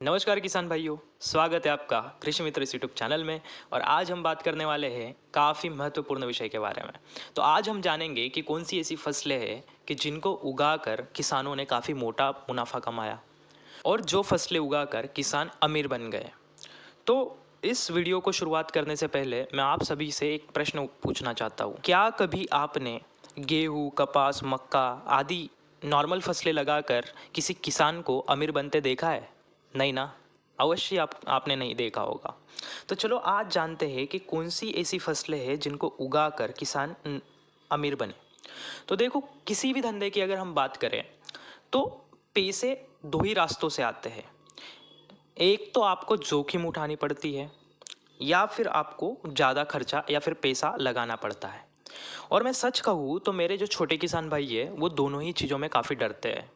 नमस्कार किसान भाइयों। स्वागत है आपका कृषि मित्र इस यूट्यूब चैनल में। और आज हम बात करने वाले हैं काफ़ी महत्वपूर्ण विषय के बारे में। तो आज हम जानेंगे कि कौन सी ऐसी फसलें हैं कि जिनको उगाकर किसानों ने काफ़ी मोटा मुनाफा कमाया और जो फसलें उगाकर किसान अमीर बन गए। तो इस वीडियो को शुरुआत करने से पहले मैं आप सभी से एक प्रश्न पूछना चाहता हूँ। क्या कभी आपने गेहूँ, कपास, मक्का आदि नॉर्मल फसलें लगाकर किसी किसान को अमीर बनते देखा है? नहीं ना? अवश्य आपने नहीं देखा होगा। तो चलो आज जानते हैं कि कौन सी ऐसी फसलें हैं जिनको उगाकर किसान अमीर बने। तो देखो, किसी भी धंधे की अगर हम बात करें तो पैसे दो ही रास्तों से आते हैं। एक तो आपको जोखिम उठानी पड़ती है या फिर आपको ज़्यादा खर्चा या फिर पैसा लगाना पड़ता है। और मैं सच कहूँ तो मेरे जो छोटे किसान भाई है वो दोनों ही चीज़ों में काफ़ी डरते हैं।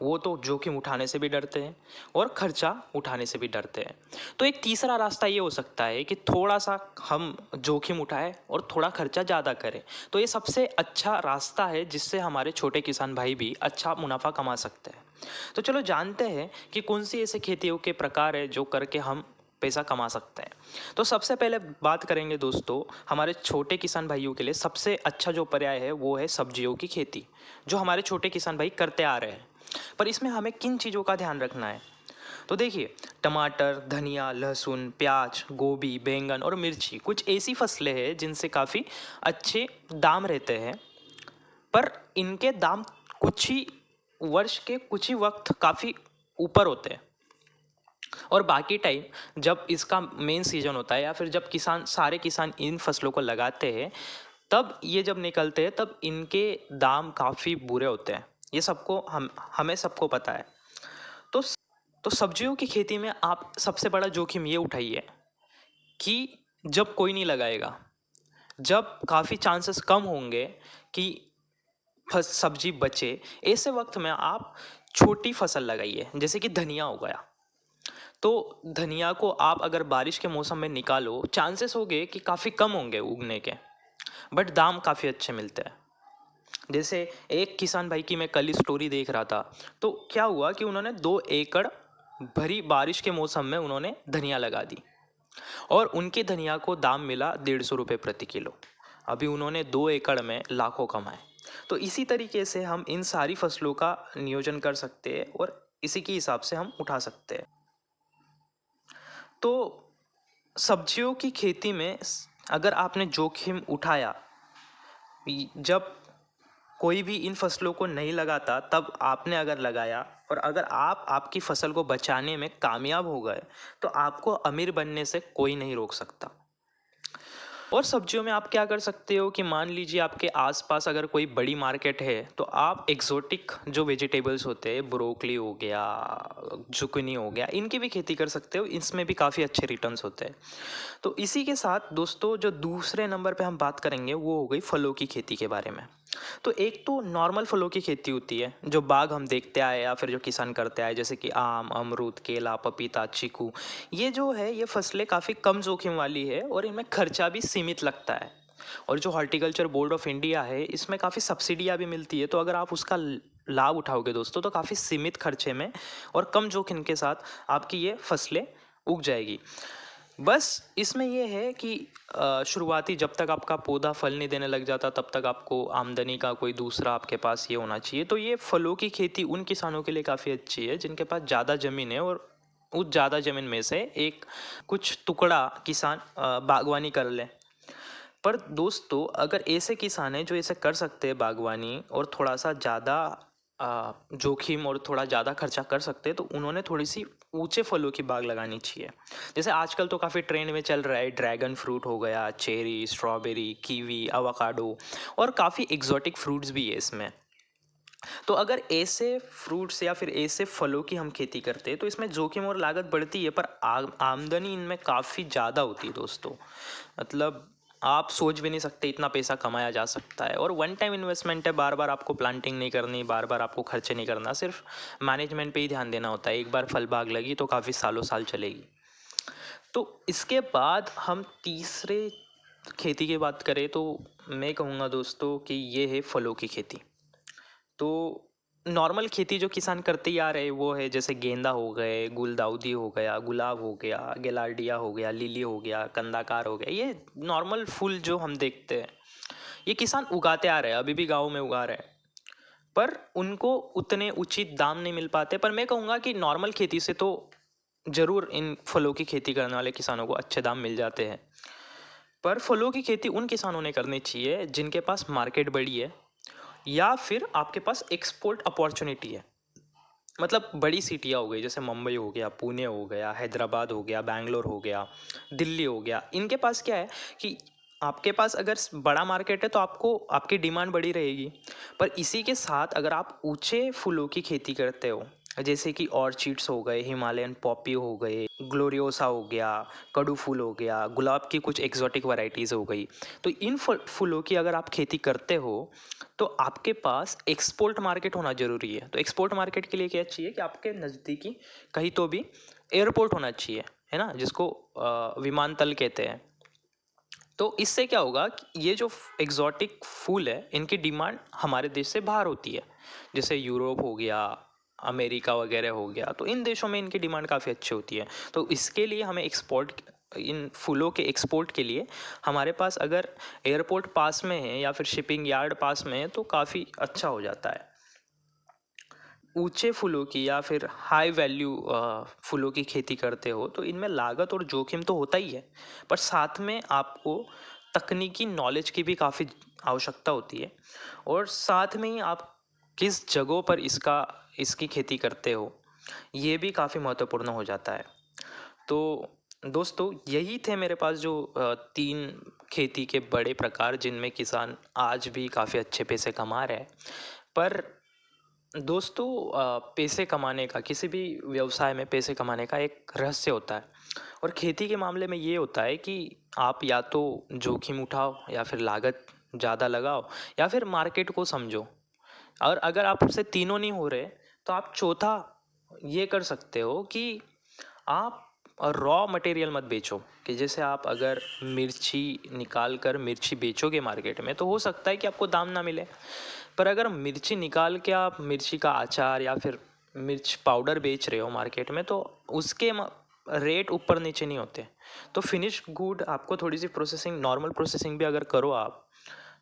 वो तो जोखिम उठाने से भी डरते हैं और खर्चा उठाने से भी डरते हैं। तो एक तीसरा रास्ता ये हो सकता है कि थोड़ा सा हम जोखिम उठाएं और थोड़ा खर्चा ज़्यादा करें। तो ये सबसे अच्छा रास्ता है जिससे हमारे छोटे किसान भाई भी अच्छा मुनाफा कमा सकते हैं। तो चलो जानते हैं कि कौन सी ऐसे खेतियों के प्रकार है जो करके हम पैसा कमा सकते हैं। तो सबसे पहले बात करेंगे दोस्तों, हमारे छोटे किसान भाइयों के लिए सबसे अच्छा जो पर्याय है वो है सब्जियों की खेती, जो हमारे छोटे किसान भाई करते आ रहे हैं। पर इसमें हमें किन चीज़ों का ध्यान रखना है? तो देखिए, टमाटर, धनिया, लहसुन, प्याज, गोभी, बैंगन और मिर्ची कुछ ऐसी फसलें हैं जिनसे काफ़ी अच्छे दाम रहते हैं। पर इनके दाम कुछ ही वर्ष के कुछ ही वक्त काफ़ी ऊपर होते हैं। और बाकी टाइम जब इसका मेन सीजन होता है या फिर जब सारे किसान इन फसलों को लगाते हैं, तब ये जब निकलते हैं तब इनके दाम काफ़ी बुरे होते हैं। ये सबको हमें सबको पता है। तो तो सब्जियों की खेती में आप सबसे बड़ा जोखिम ये उठाइए कि जब कोई नहीं लगाएगा, जब काफ़ी चांसेस कम होंगे कि सब्जी बचे, ऐसे वक्त में आप छोटी फसल लगाइए, जैसे कि धनिया हो गया। तो धनिया को आप अगर बारिश के मौसम में निकालो, चांसेस होंगे कि काफ़ी कम होंगे उगने के, बट दाम काफ़ी अच्छे मिलते हैं। जैसे एक किसान भाई की मैं कल ही स्टोरी देख रहा था। तो क्या हुआ कि उन्होंने 2 एकड़ भरी बारिश के मौसम में उन्होंने धनिया लगा दी और उनके धनिया को दाम मिला 150 रुपये प्रति किलो। अभी उन्होंने 2 एकड़ में लाखों कमाए। तो इसी तरीके से हम इन सारी फसलों का नियोजन कर सकते हैं और इसी के हिसाब से हम उठा सकते हैं। तो सब्जियों की खेती में अगर आपने जोखिम उठाया, जब कोई भी इन फसलों को नहीं लगाता तब आपने अगर लगाया और अगर आप आपकी फसल को बचाने में कामयाब हो गए, तो आपको अमीर बनने से कोई नहीं रोक सकता। और सब्जियों में आप क्या कर सकते हो कि मान लीजिए आपके आसपास अगर कोई बड़ी मार्केट है तो आप एक्सोटिक जो वेजिटेबल्स होते हैं, ब्रोकली हो गया, जुकनी हो गया, इनकी भी खेती कर सकते हो। इसमें भी काफ़ी अच्छे रिटर्न्स होते हैं। तो इसी के साथ दोस्तों, जो दूसरे नंबर पे हम बात करेंगे वो हो गई फलों की खेती के बारे में। तो एक तो नॉर्मल फलों की खेती होती है जो बाग हम देखते आए या फिर जो किसान करते आए, जैसे कि आम, अमरूद, केला, पपीता, चीकू। ये जो है ये फसलें काफ़ी कम जोखिम वाली है और इनमें खर्चा भी सीमित लगता है। और जो हॉर्टिकल्चर बोर्ड ऑफ इंडिया है, इसमें काफ़ी सब्सिडियाँ भी मिलती है। तो अगर आप उसका लाभ उठाओगे दोस्तों, तो काफ़ी सीमित खर्चे में और कम जोखिम के साथ आपकी ये फसलें उग जाएगी। बस इसमें ये है कि शुरुआती जब तक आपका पौधा फल नहीं देने लग जाता तब तक आपको आमदनी का कोई दूसरा आपके पास ये होना चाहिए। तो ये फलों की खेती उन किसानों के लिए काफ़ी अच्छी है जिनके पास ज़्यादा ज़मीन है और उस ज़्यादा ज़मीन में से एक कुछ टुकड़ा किसान बागवानी कर ले। पर दोस्तों, अगर ऐसे किसान हैं जो ऐसे कर सकते हैं बागवानी और थोड़ा सा ज़्यादा जोखिम और थोड़ा ज़्यादा खर्चा कर सकते हैं, तो उन्होंने थोड़ी सी ऊंचे फलों की बाग लगानी चाहिए। जैसे आजकल तो काफ़ी ट्रेंड में चल रहा है, ड्रैगन फ्रूट हो गया, चेरी, स्ट्रॉबेरी, कीवी, अवाकाडो और काफ़ी एग्जॉटिक फ्रूट्स भी है इसमें। तो अगर ऐसे फ्रूट्स या फिर ऐसे फलों की हम खेती करते हैं तो इसमें जोखिम और लागत बढ़ती है, पर आमदनी इनमें काफ़ी ज़्यादा होती है दोस्तों। मतलब आप सोच भी नहीं सकते इतना पैसा कमाया जा सकता है। और वन टाइम इन्वेस्टमेंट है, बार बार आपको प्लांटिंग नहीं करनी, बार बार आपको खर्चे नहीं करना, सिर्फ मैनेजमेंट पे ही ध्यान देना होता है। एक बार फल बाग लगी तो काफ़ी सालों साल चलेगी। तो इसके बाद हम तीसरे खेती की बात करें तो मैं कहूँगा दोस्तों कि ये है फलों की खेती। तो नॉर्मल खेती जो किसान करते ही आ रहे हैं वो है जैसे गेंदा हो गए, गुलदाउदी हो गया, गुलाब हो गया, गेलार्डिया हो गया, लिली हो गया, कंदाकार हो गया, ये नॉर्मल फूल जो हम देखते हैं ये किसान उगाते आ रहे हैं, अभी भी गाँव में उगा रहे हैं। पर उनको उतने उचित दाम नहीं मिल पाते। पर मैं कहूँगा कि नॉर्मल खेती से तो ज़रूर इन फलों की खेती करने वाले किसानों को अच्छे दाम मिल जाते हैं। पर फलों की खेती उन किसानों ने करनी चाहिए जिनके पास मार्केट बड़ी है, या फिर आपके पास एक्सपोर्ट अपॉर्चुनिटी है। मतलब बड़ी सिटियाँ हो गई जैसे मुंबई हो गया, पुणे हो गया, हैदराबाद हो गया, बैंगलोर हो गया, दिल्ली हो गया। इनके पास क्या है कि आपके पास अगर बड़ा मार्केट है तो आपको आपकी डिमांड बड़ी रहेगी। पर इसी के साथ अगर आप ऊंचे फूलों की खेती करते हो, जैसे कि ऑर्चिड्स हो गए, हिमालयन पॉपी हो गए, ग्लोरियोसा हो गया, कड़ू फूल हो गया, गुलाब की कुछ एक्सोटिक वैरायटीज़ हो गई, तो इन फूलों की अगर आप खेती करते हो तो आपके पास एक्सपोर्ट मार्केट होना ज़रूरी है। तो एक्सपोर्ट मार्केट के लिए क्या चाहिए कि आपके नज़दीकी कहीं तो भी एयरपोर्ट होना चाहिए, है ना, जिसको विमानतल कहते हैं। तो इससे क्या होगा कि ये जो एग्जॉटिक फूल है इनकी डिमांड हमारे देश से बाहर होती है, जैसे यूरोप हो गया, अमेरिका वगैरह हो गया, तो इन देशों में इनकी डिमांड काफ़ी अच्छी होती है। तो इसके लिए हमें एक्सपोर्ट, इन फूलों के एक्सपोर्ट के लिए हमारे पास अगर एयरपोर्ट पास में है या फिर शिपिंग यार्ड पास में है तो काफ़ी अच्छा हो जाता है। ऊंचे फूलों की या फिर हाई वैल्यू फूलों की खेती करते हो तो इनमें लागत और जोखिम तो होता ही है, पर साथ में आपको तकनीकी नॉलेज की भी काफ़ी आवश्यकता होती है। और साथ में ही आप किस जगहों पर इसकी खेती करते हो ये भी काफ़ी महत्वपूर्ण हो जाता है। तो दोस्तों यही थे मेरे पास जो 3 खेती के बड़े प्रकार जिनमें किसान आज भी काफ़ी अच्छे पैसे कमा रहे हैं। पर दोस्तों पैसे कमाने का, किसी भी व्यवसाय में पैसे कमाने का एक रहस्य होता है, और खेती के मामले में ये होता है कि आप या तो जोखिम उठाओ या फिर लागत ज़्यादा लगाओ या फिर मार्केट को समझो। और अगर आपसे तीनों नहीं हो रहे तो आप चौथा ये कर सकते हो कि आप रॉ मटेरियल मत बेचो। कि जैसे आप अगर मिर्ची निकाल कर मिर्ची बेचोगे मार्केट में तो हो सकता है कि आपको दाम ना मिले। पर अगर मिर्ची निकाल के आप मिर्ची का अचार या फिर मिर्च पाउडर बेच रहे हो मार्केट में तो उसके रेट ऊपर नीचे नहीं होते। तो फिनिश गुड आपको थोड़ी सी प्रोसेसिंग, नॉर्मल प्रोसेसिंग भी अगर करो आप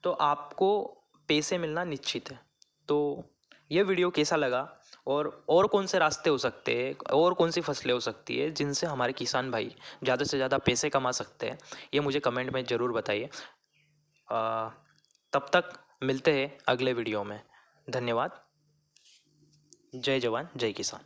तो आपको पैसे मिलना निश्चित है। तो ये वीडियो कैसा लगा, और कौन से रास्ते हो सकते हैं और कौन सी फसलें हो सकती है जिनसे हमारे किसान भाई ज़्यादा से ज़्यादा पैसे कमा सकते हैं, ये मुझे कमेंट में ज़रूर बताइए। तब तक मिलते हैं अगले वीडियो में। धन्यवाद। जय जवान जय किसान।